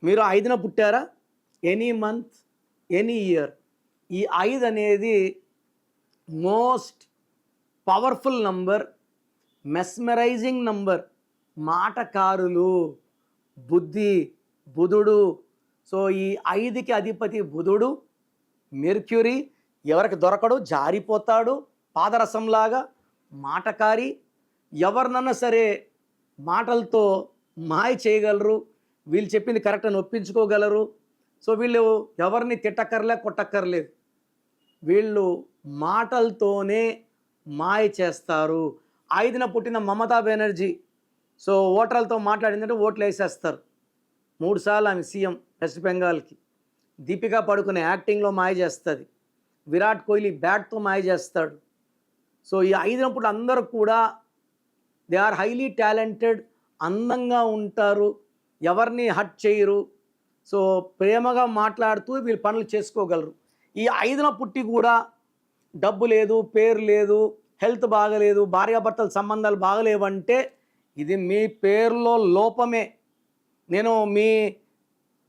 మీరు 5న పుట్టారా? Any month, any year. ఈ 5 అనేది most powerful number, mesmerizing number. మాటకారులు, బుద్ధి, బుధుడు. సో ఈ 5కి అధిపతి బుధుడు. మెర్క్యూరీ ఎవరికి దొరకడు, జారిపోతాడు పాదరసంలాగా. మాటకారి, ఎవరినన్నా సరే మాటలతో మాయ చేయగలరు. వీళ్ళు చెప్పింది కరెక్ట్ అని ఒప్పించుకోగలరు. సో వీళ్ళు ఎవరిని తిట్టక్కర్లే, కొట్టక్కర్లేదు. వీళ్ళు మాటలతోనే మాయ చేస్తారు. 5న పుట్టిన మమతా బెనర్జీ, సో ఓటర్లతో మాట్లాడిందంటే ఓట్లు వేసేస్తారు. 3 సార్లు ఆమె సీఎం వెస్ట్ బెంగాల్కి. దీపికా పడుకునే యాక్టింగ్లో మాయ చేస్తుంది. విరాట్ కోహ్లీ బ్యాట్తో మాయ చేస్తాడు. సో ఈ 5న పుట్టిన అందరూ కూడా దే ఆర్ హైలీ టాలెంటెడ్. అందంగా ఉంటారు, ఎవరిని హర్ట్ చేయరు. సో ప్రేమగా మాట్లాడుతూ వీళ్ళు పనులు చేసుకోగలరు. ఈ 5న పుట్టి కూడా డబ్బు లేదు, పేరు లేదు, హెల్త్ బాగలేదు, భార్యాభర్తల సంబంధాలు బాగలేవంటే ఇది మీ పేరులో లోపమే. నేను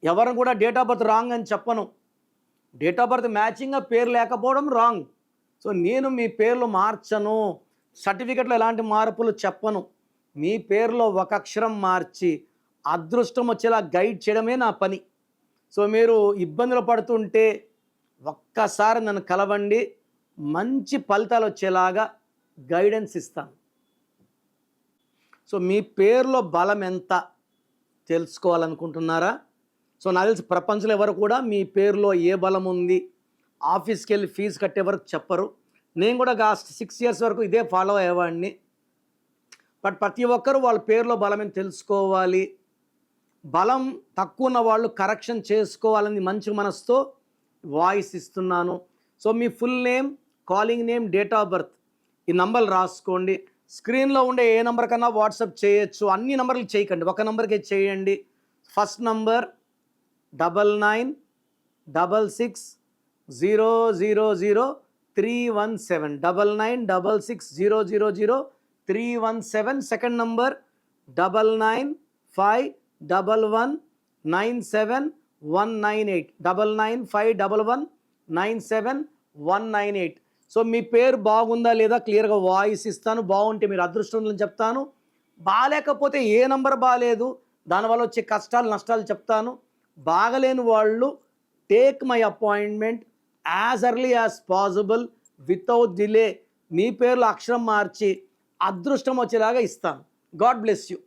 ఎవరిని కూడా డేట్ ఆఫ్ బర్త్ రాంగ్ అని చెప్పను. డేట్ ఆఫ్ బర్త్ మ్యాచింగ్గా పేరు లేకపోవడం రాంగ్. సో నేను మీ పేర్లు మార్చను, సర్టిఫికెట్లో ఎలాంటి మార్పులు చెప్పను. మీ పేరులో ఒక అక్షరం మార్చి అదృష్టం వచ్చేలా గైడ్ చేయడమే నా పని. సో మీరు ఇబ్బందులు పడుతుంటే ఒక్కసారి నన్ను కలవండి, మంచి ఫలితాలు వచ్చేలాగా గైడెన్స్ ఇస్తాను. సో మీ పేరులో బలం ఎంత తెలుసుకోవాలనుకుంటున్నారా? సో నాకు తెలిసి ప్రపంచంలో ఎవరు కూడా మీ పేరులో ఏ బలం ఉంది ఆఫీస్కి వెళ్ళి ఫీజు కట్టే వరకు చెప్పరు. నేను కూడా 6 ఇయర్స్ వరకు ఇదే ఫాలో అయ్యేవాడిని. బట్ ప్రతి ఒక్కరూ వాళ్ళ పేరులో బలమని తెలుసుకోవాలి. బలం తక్కువ ఉన్న వాళ్ళు కరెక్షన్ చేసుకోవాలని మంచి మనసుతో వాయిస్ ఇస్తున్నాను. So me full name, calling name, date of birth ఈ నంబర్లు రాసుకోండి. స్క్రీన్లో ఉండే ఏ నెంబర్ కన్నా వాట్సాప్ చేయొచ్చు. అన్ని నెంబర్లు చేయకండి, ఒక నెంబర్కే చేయండి. First number 9966000317, 9966000317. Second number 9951197198, 9951197198. So మీ పేరు బాగుందా లేదా క్లియర్గా వాయిస్ ఇస్తాను. బాగుంటే మీరు అదృష్టం చెప్తాను, బాగాలేకపోతే ఏ నంబర్ బాగాలేదు దానివల్ల వచ్చే కష్టాలు నష్టాలు చెప్తాను. బాగలేని వాళ్ళు take my appointment as early as possible, without delay. మీ పేర్లో అక్షరం మార్చి అదృష్టం వచ్చేలాగా ఇస్తాను. God bless you.